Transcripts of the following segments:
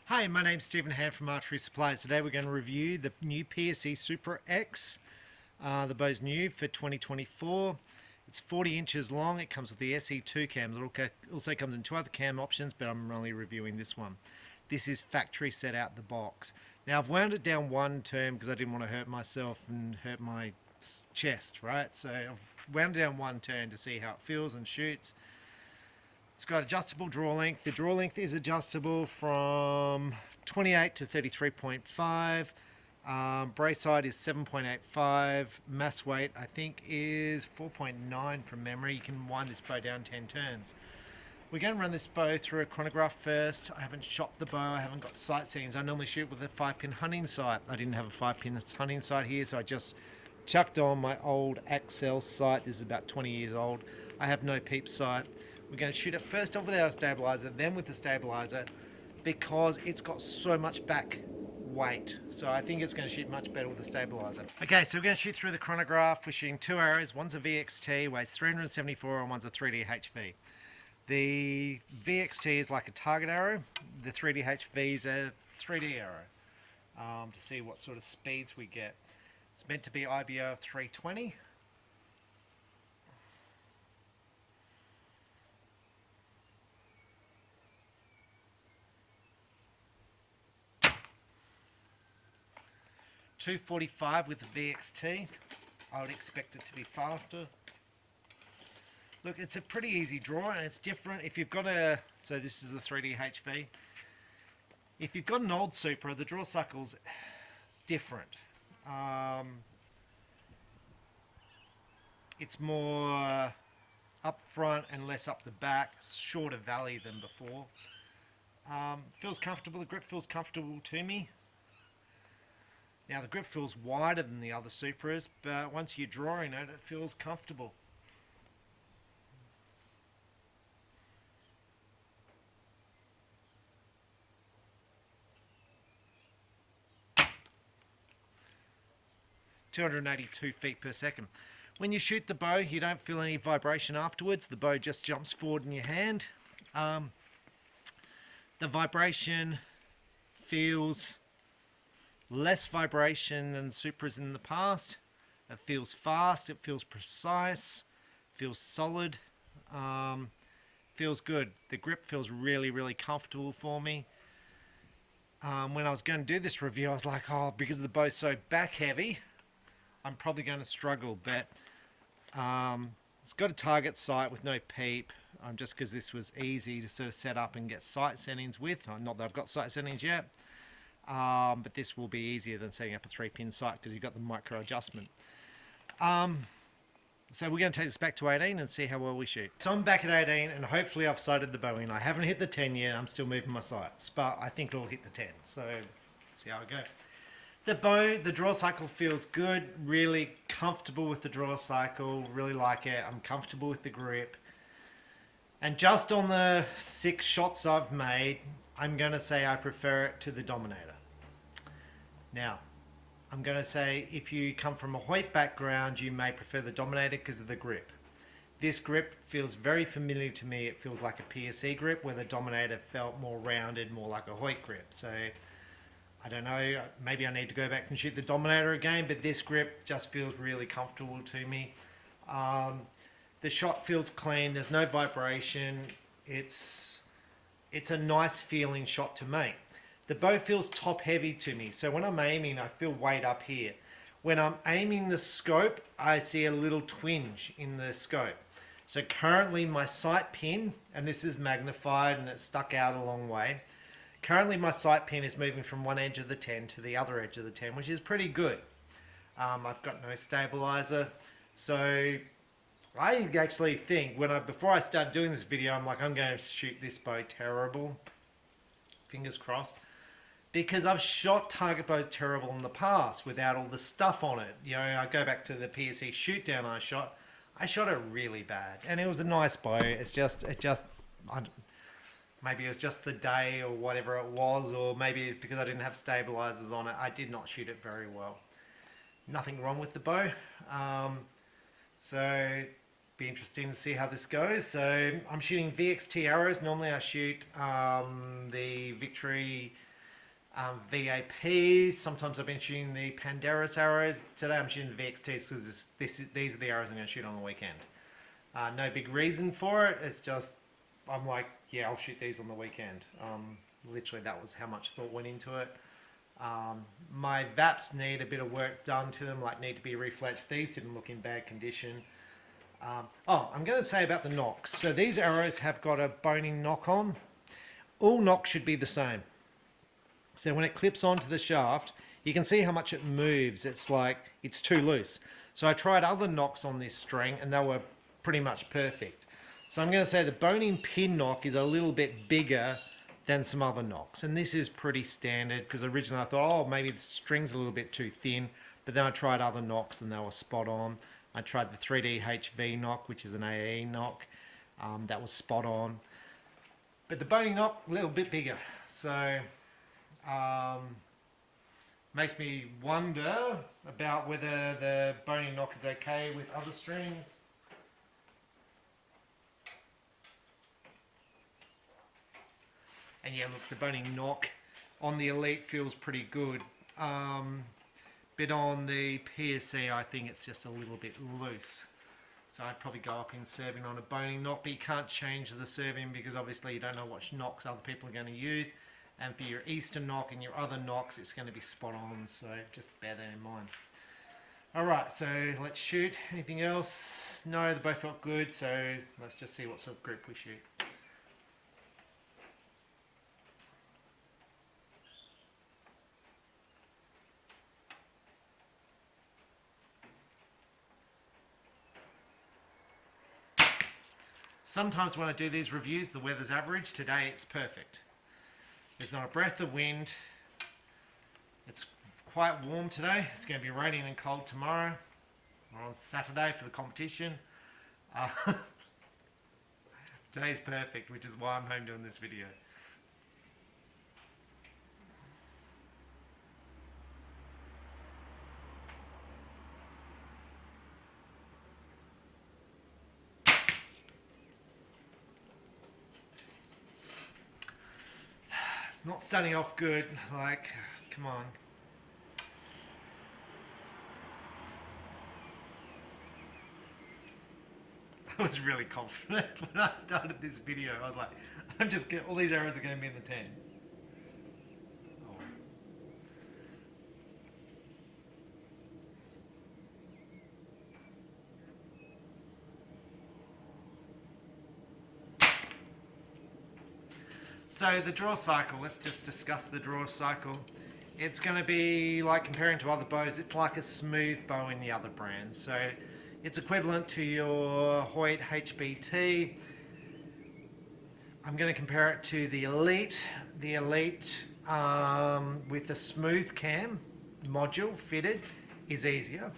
Hi, my name's Stephen Hand from Archery Supplies. Today we're going to review the new PSE Supra X. The bow's new for 2024. It's 40 inches long. It comes with the SE2 Cam. It also comes in two other cam options, but I'm only reviewing this one. This is factory set out the box. Now I've wound it down one turn because I didn't want to hurt myself and hurt my chest, right? So I've wound it down one turn to see how it feels and shoots. It's got adjustable draw length. The draw length is adjustable from 28 to 33.5. Brace height is 7.85. Mass weight, I think, is 4.9 from memory. You can wind this bow down 10 turns. We're going to run this bow through a chronograph first. I haven't shot the bow. I haven't got sight settings. I normally shoot with a 5-pin hunting sight. I didn't have a 5-pin hunting sight here, so I just chucked on my old Axel sight. This is about 20 years old. I have no peep sight. We're going to shoot it first off without a stabilizer, then with the stabilizer, because it's got so much back weight. So I think it's going to shoot much better with the stabilizer. Okay, so we're going to shoot through the chronograph. We're shooting two arrows. One's a VXT, weighs 374, and one's a 3D HV. The VXT is like a target arrow. The 3D HV is a 3D arrow, to see what sort of speeds we get. It's meant to be IBO of 320. .245 with the VXT. I would expect it to be faster. Look, it's a pretty easy draw and it's different. If you've got a, so this is the 3D HV. If you've got an old Supra, the draw cycle's different. It's more up front and less up the back, shorter valley than before. Feels comfortable, the grip feels comfortable to me. Now the grip feels wider than the other Supras, but once you're drawing it, it feels comfortable. .282 feet per second. When you shoot the bow, you don't feel any vibration afterwards. The bow just jumps forward in your hand. The vibration feels less vibration than Supras in the past. It feels fast, it feels precise, feels solid, feels good. The grip feels really, really comfortable for me. When I was going to do this review, I was like, oh, because the bow's so back heavy, I'm probably going to struggle, but it's got a target sight with no peep, just because this was easy to sort of set up and get sight settings with. Not that I've got sight settings yet. But this will be easier than setting up a 3-pin sight because you've got the micro adjustment. So we're going to take this back to 18 and see how well we shoot. So I'm back at 18 and hopefully I've sighted the bow in. I haven't hit the 10 yet, I'm still moving my sights, but I think it'll hit the 10. So see how we go. The bow, the draw cycle feels good, really comfortable with the draw cycle, really like it. I'm comfortable with the grip. And just on the 6 shots I've made, I'm going to say I prefer it to the Dominator. Now, I'm going to say if you come from a Hoyt background, you may prefer the Dominator because of the grip. This grip feels very familiar to me. It feels like a PSE grip, where the Dominator felt more rounded, more like a Hoyt grip. So, I don't know, maybe I need to go back and shoot the Dominator again, but this grip just feels really comfortable to me. The shot feels clean, there's no vibration. It's a nice feeling shot to make. The bow feels top heavy to me, so when I'm aiming, I feel weight up here. When I'm aiming the scope, I see a little twinge in the scope. So currently my sight pin, and this is magnified and it's stuck out a long way. Currently my sight pin is moving from one edge of the 10 to the other edge of the 10, which is pretty good. I've got no stabilizer, so I actually think before I start doing this video, I'm like, I'm going to shoot this bow terrible. Fingers crossed. Because I've shot target bows terrible in the past without all the stuff on it. You know, I go back to the PSE shoot down I shot it really bad. And it was a nice bow. Maybe it was just the day or whatever it was, or maybe because I didn't have stabilizers on it, I did not shoot it very well. Nothing wrong with the bow. So be interesting to see how this goes. So I'm shooting VXT arrows. Normally I shoot the Victory VAPs. Sometimes I've been shooting the Panderas arrows. Today I'm shooting the VXTs because these are the arrows I'm going to shoot on the weekend. No big reason for it. It's just I'm like, yeah, I'll shoot these on the weekend. Literally, that was how much thought went into it. My VAPs need a bit of work done to them, like need to be refletched. These didn't look in bad condition. I'm going to say about the nocks. So these arrows have got a boning knock on. All nocks should be the same. So when it clips onto the shaft, you can see how much it moves. It's like, it's too loose. So I tried other nocks on this string and they were pretty much perfect. So I'm going to say the boning pin knock is a little bit bigger than some other nocks. And this is pretty standard because originally I thought, oh, maybe the string's a little bit too thin. But then I tried other nocks and they were spot on. I tried the 3D HV knock, which is an AE knock. That was spot on. But the boning knock, a little bit bigger. So makes me wonder about whether the boning knock is okay with other strings. And yeah, look, the boning knock on the Elite feels pretty good. But on the PSE, I think it's just a little bit loose. So I'd probably go up in serving on a boning knock, but you can't change the serving because obviously you don't know what knocks other people are going to use. And for your Eastern knock and your other knocks, it's going to be spot on. So just bear that in mind. Alright, so let's shoot. Anything else? No, they both felt good. So let's just see what sort of group we shoot. Sometimes when I do these reviews, the weather's average. Today it's perfect. There's not a breath of wind. It's quite warm today. It's going to be raining and cold tomorrow. We're on Saturday for the competition. Today's perfect, which is why I'm home doing this video. It's not starting off good, like, come on. I was really confident when I started this video. I was like, all these arrows are going to be in the 10. Oh. So the draw cycle, let's just discuss the draw cycle. It's going to be like comparing to other bows, it's like a smooth bow in the other brands. So it's equivalent to your Hoyt HBT. I'm going to compare it to the Elite. The Elite with the smooth cam module fitted is easier.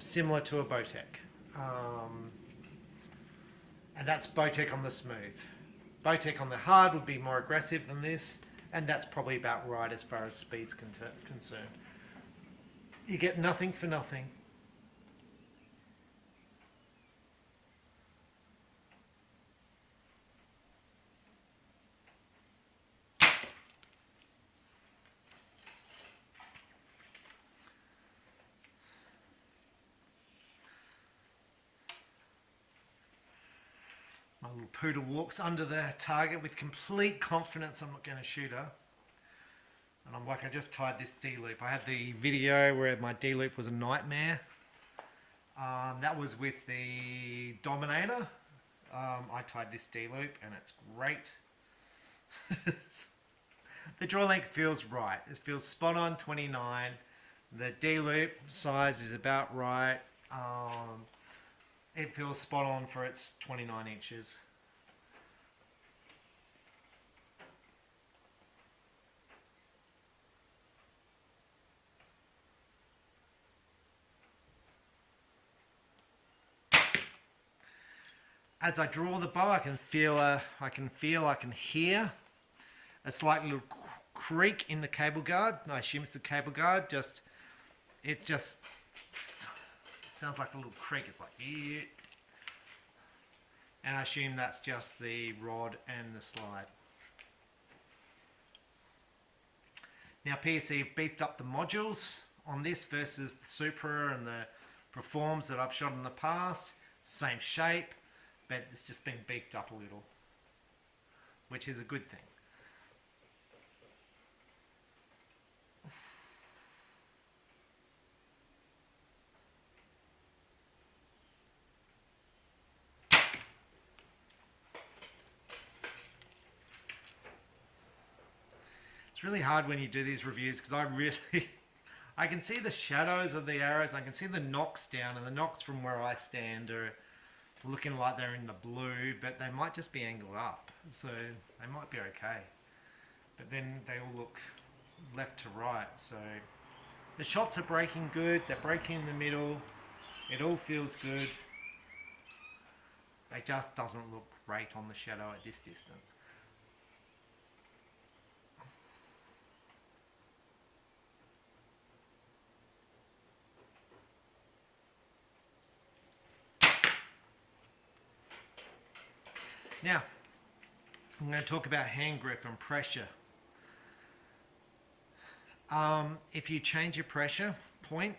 Similar to a Bowtech. And that's Bowtech on the smooth. Bowtech on the hard would be more aggressive than this, and that's probably about right as far as speed's concerned. You get nothing for nothing. My little poodle walks under the target with complete confidence I'm not going to shoot her. And I'm like, I just tied this D-loop. I had the video where my D-loop was a nightmare. That was with the Dominator. I tied this D-loop and it's great. The draw length feels right. It feels spot on 29. The D-loop size is about right. It feels spot on for its 29 inches. As I draw the bow, I can hear a slight little creak in the cable guard. I assume it's the cable guard. It just sounds like a little creak. It's like, yeah. And I assume that's just the rod and the slide. Now PSE beefed up the modules on this versus the Supra and the Performs that I've shot in the past. Same shape, but it's just been beefed up a little, which is a good thing. It's really hard when you do these reviews because I can see the shadows of the arrows. I can see the knocks down, and the knocks from where I stand are looking like they're in the blue, but they might just be angled up, so they might be okay. But then they all look left to right, so the shots are breaking good. They're breaking in the middle. It all feels good. It just doesn't look great on the shadow at this distance. Now, I'm going to talk about hand grip and pressure. If you change your pressure point,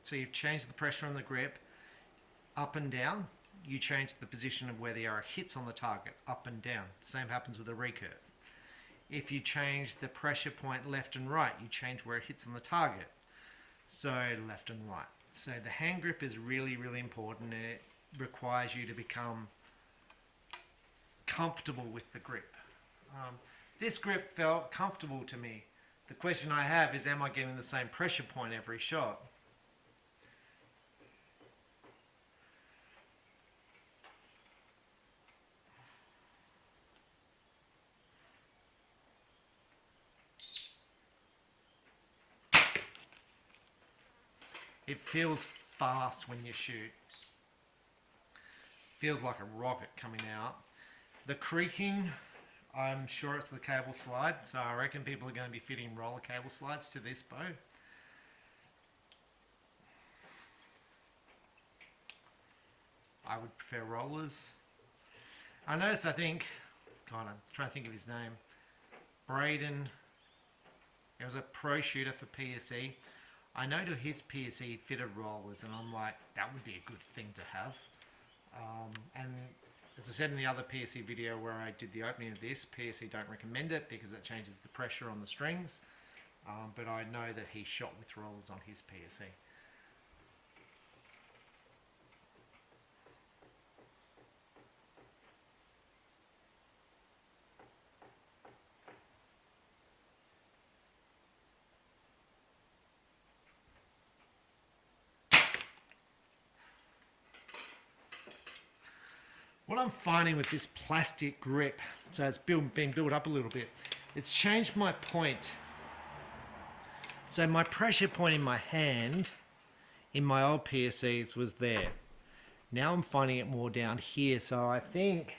so you've changed the pressure on the grip up and down, you change the position of where the arrow hits on the target, up and down. Same happens with a recurve. If you change the pressure point left and right, you change where it hits on the target. So left and right. So the hand grip is really, really important, and it requires you to become comfortable with the grip. This grip felt comfortable to me. The question I have is, am I getting the same pressure point every shot? It feels fast when you shoot. Feels like a rocket coming out. The creaking, I'm sure it's the cable slide, so I reckon people are going to be fitting roller cable slides to this bow. I would prefer rollers. I noticed, I think, God, I'm trying to think of his name, Braden, he was a pro shooter for PSE. I know to his PSE fitted rollers, and I'm like, that would be a good thing to have. And as I said in the other PSE video where I did the opening of this, PSE don't recommend it because it changes the pressure on the strings. But I know that he shot with rollers on his PSE. What I'm finding with this plastic grip, so it's been built up a little bit, it's changed my point. So my pressure point in my hand, in my old PSEs, was there. Now I'm finding it more down here, so I think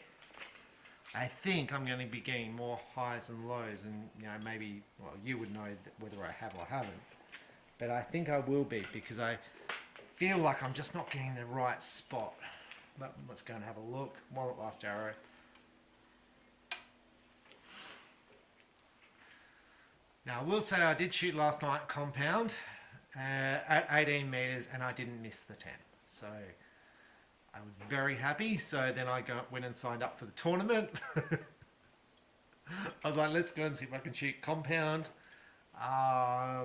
I'm going to be getting more highs and lows, and maybe, well, you would know whether I have or haven't. But I think I will be, because I feel like I'm just not getting the right spot. But let's go and have a look. Wallet last arrow. Now I will say I did shoot last night compound at 18 meters, and I didn't miss the 10. So I was very happy. So then I went and signed up for the tournament. I was like, let's go and see if I can shoot compound.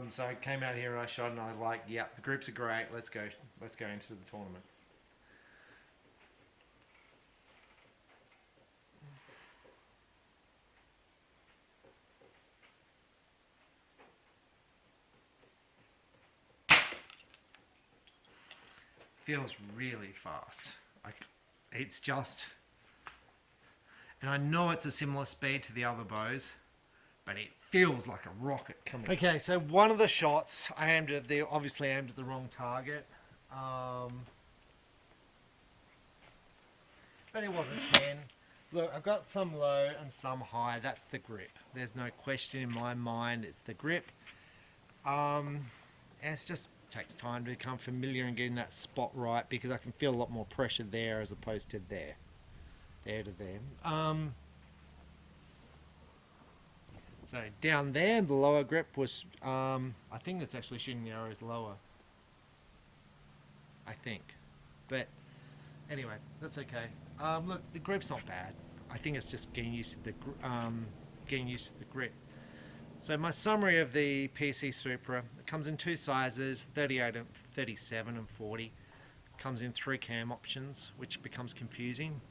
So I came out here and I shot, and I was like, yeah, the groups are great. Let's go into the tournament. Feels really fast. It's just, and I know it's a similar speed to the other bows, but it feels like a rocket coming. Okay, so one of the shots I obviously aimed at the wrong target, but it wasn't 10. Look, I've got some low and some high. That's the grip. There's no question in my mind. It's the grip. And it's just takes time to become familiar and getting that spot right, because I can feel a lot more pressure there as opposed to there to there. So down there, the lower grip was, I think it's actually shooting the arrows lower. I think. But anyway, that's okay. Look, the grip's not bad. I think it's just getting used to the grip. So my summary of the PSE Supra, it comes in two sizes, 38 and 37 and 40. Comes in 3 cam options, which becomes confusing.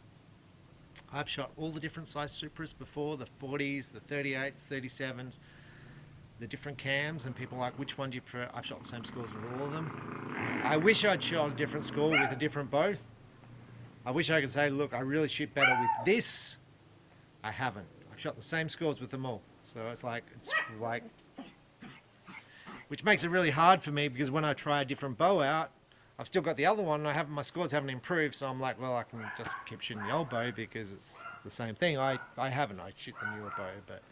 I've shot all the different size Supras before, the 40s, the 38s, 37s, the different cams, and people are like, which one do you prefer? I've shot the same scores with all of them. I wish I'd shot a different score with a different bow. I wish I could say, look, I really shoot better with this. I haven't. I've shot the same scores with them all. So it's like, which makes it really hard for me, because when I try a different bow out, I've still got the other one, and my scores haven't improved, so I'm like, well, I can just keep shooting the old bow because it's the same thing. I haven't. I shoot the newer bow, but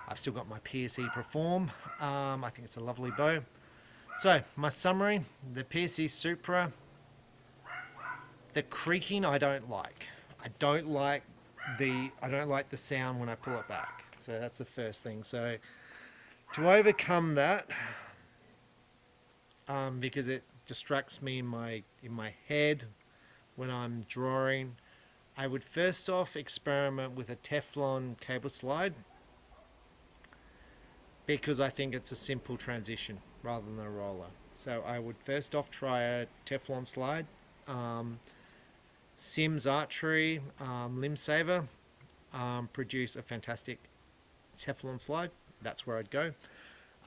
I've still got my PSE Perform. I think it's a lovely bow. So, my summary, the PSE Supra, the creaking I don't like. I don't like the sound when I pull it back. So that's the first thing. So, to overcome that, because it distracts me in my head when I'm drawing, I would first off experiment with a Teflon cable slide, because I think it's a simple transition rather than a roller. So I would first off try a Teflon slide. Sims Archery Limb Saver produce a fantastic Teflon slide. That's where I'd go.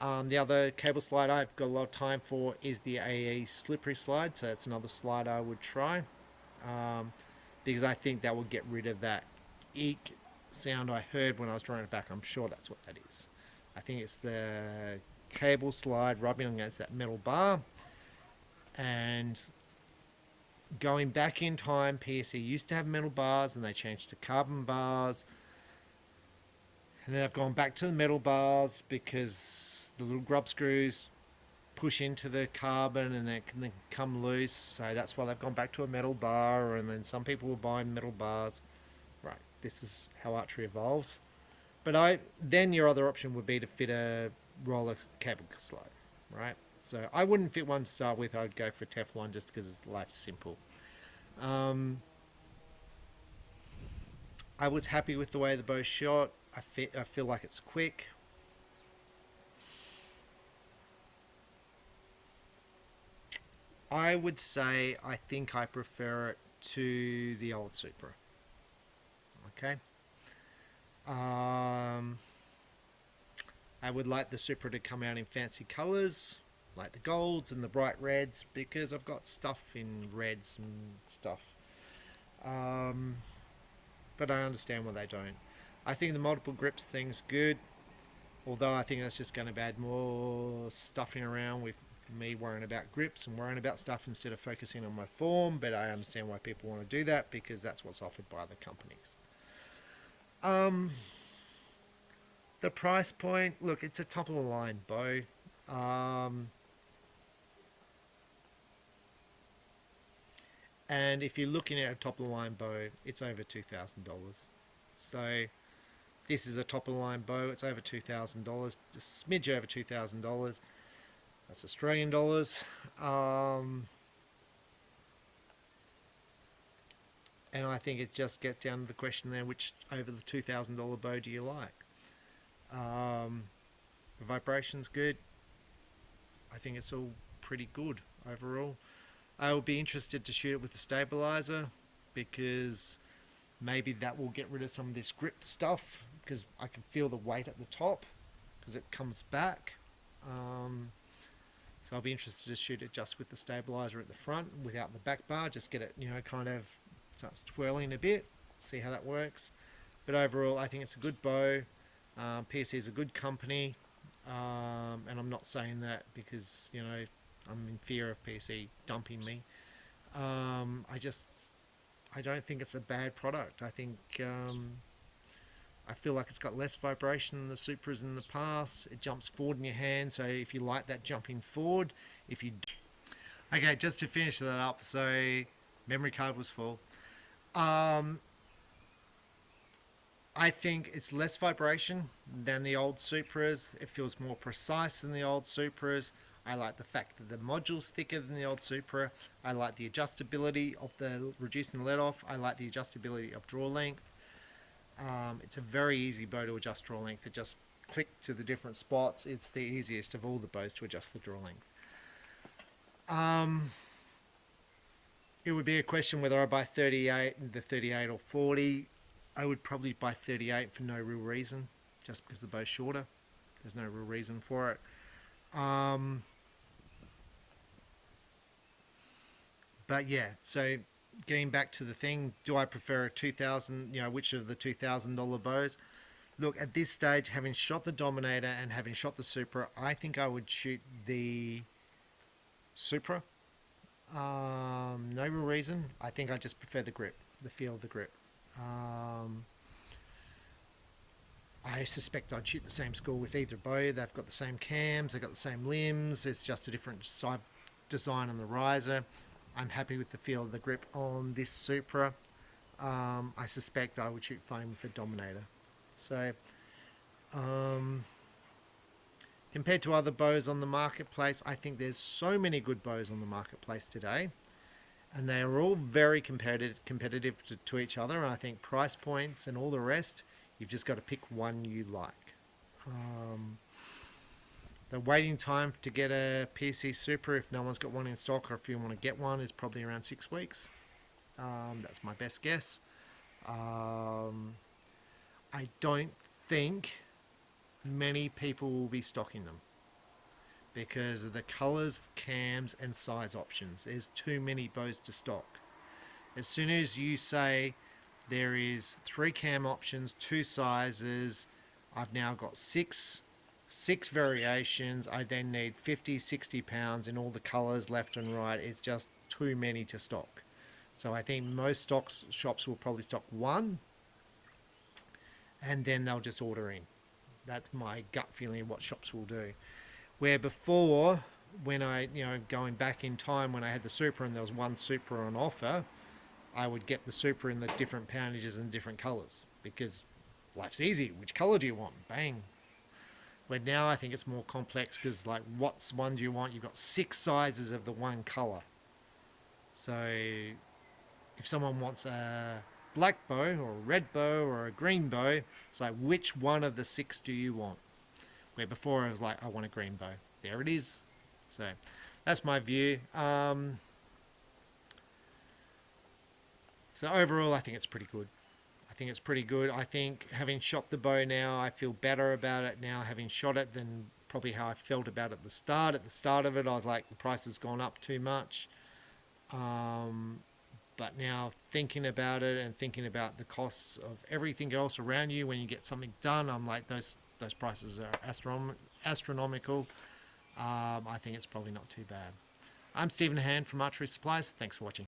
The other cable slide I've got a lot of time for is the AE slippery slide, so that's another slide I would try, because I think that will get rid of that eek sound I heard when I was drawing it back. I'm sure that's what that is. I think it's the cable slide rubbing against that metal bar. And going back in time, PSE used to have metal bars and they changed to carbon bars. And then I've gone back to the metal bars because the little grub screws push into the carbon and they can come loose. So that's why they've gone back to a metal bar. And then some people will buy metal bars. Right, this is how archery evolves. But then your other option would be to fit a roller cable slide, right? So I wouldn't fit one to start with. I'd go for Teflon just because life's simple. I was happy with the way the bow shot. I feel like it's quick. I would say I think I prefer it to the old Supra. Okay. I would like the Supra to come out in fancy colours, like the golds and the bright reds, because I've got stuff in reds and stuff. But I understand why they don't. I think the multiple grips thing's good, although I think that's just going to add more stuffing around with me worrying about grips and worrying about stuff instead of focusing on my form. But I understand why people want to do that, because that's what's offered by the companies. The price point, look, it's a top of the line bow. And if you're looking at a top of the line bow, it's over $2,000. So this is a top of the line bow. It's over $2,000, a smidge over $2,000. That's Australian dollars. And I think it just gets down to the question there, which over the $2,000 bow do you like? The vibration's good. I think it's all pretty good overall. I will be interested to shoot it with the stabilizer, because maybe that will get rid of some of this grip stuff, because I can feel the weight at the top because it comes back. So I'll be interested to shoot it just with the stabilizer at the front without the back bar, just get it, kind of starts twirling a bit, see how that works. But overall, I think it's a good bow. PSE is a good company, and I'm not saying that because I'm in fear of PSE dumping me. I don't think it's a bad product. I think I feel like it's got less vibration than the Supras in the past. It jumps forward in your hand, so if you like that jumping forward, okay, just to finish that up, so memory card was full. I think it's less vibration than the old Supras. It feels more precise than the old Supras. I like the fact that the module's thicker than the old Supra. I like the adjustability of the reducing the let off. I like the adjustability of draw length. It's a very easy bow to adjust draw length. It just click to the different spots. It's the easiest of all the bows to adjust the draw length. It would be a question whether I buy the 38 or 40. I would probably buy 38 for no real reason, just because the bow's shorter. There's no real reason for it. But yeah, so getting back to the thing, do I prefer a 2000, which of the $2,000 bows? Look, at this stage, having shot the Dominator and having shot the Supra, I think I would shoot the Supra. No real reason. I think I just prefer the grip, the feel of the grip. I suspect I'd shoot the same score with either bow. They've got the same cams, they've got the same limbs. It's just a different side design on the riser. I'm happy with the feel of the grip on this Supra. I suspect I would shoot fine with the Dominator. So, compared to other bows on the marketplace, I think there's so many good bows on the marketplace today, and they are all very competitive to each other. And I think price points and all the rest, you've just got to pick one you like. The waiting time to get a PSE Supra, if no one's got one in stock or if you want to get one, is probably around 6 weeks. That's my best guess. I don't think many people will be stocking them because of the colors, cams, and size options. There's too many bows to stock. As soon as you say there is 3 cam options, 2 sizes, I've now got six variations. I then need 50, 60 pounds in all the colors left and right. It's just too many to stock. So I think most shops will probably stock 1, and then they'll just order in. That's my gut feeling of what shops will do. Where before, when I, going back in time when I had the Supra and there was one Supra on offer, I would get the Supra in the different poundages and different colours because life's easy. Which colour do you want? Bang. Where now I think it's more complex because, like, what's one do you want? You've got 6 sizes of the one colour. So if someone wants a black bow or a red bow or a green bow, it's like, which one of the 6 do you want? Where before I was like, I want a green bow. There it is. So that's my view. So overall, I think it's pretty good. I think having shot the bow now, I feel better about it now having shot it than probably how I felt about it at the start. At the start of it, I was like, the price has gone up too much. But now thinking about it and thinking about the costs of everything else around you when you get something done, I'm like, those prices are astronomical. I think it's probably not too bad. I'm Stephen Hand from Archery Supplies. Thanks for watching.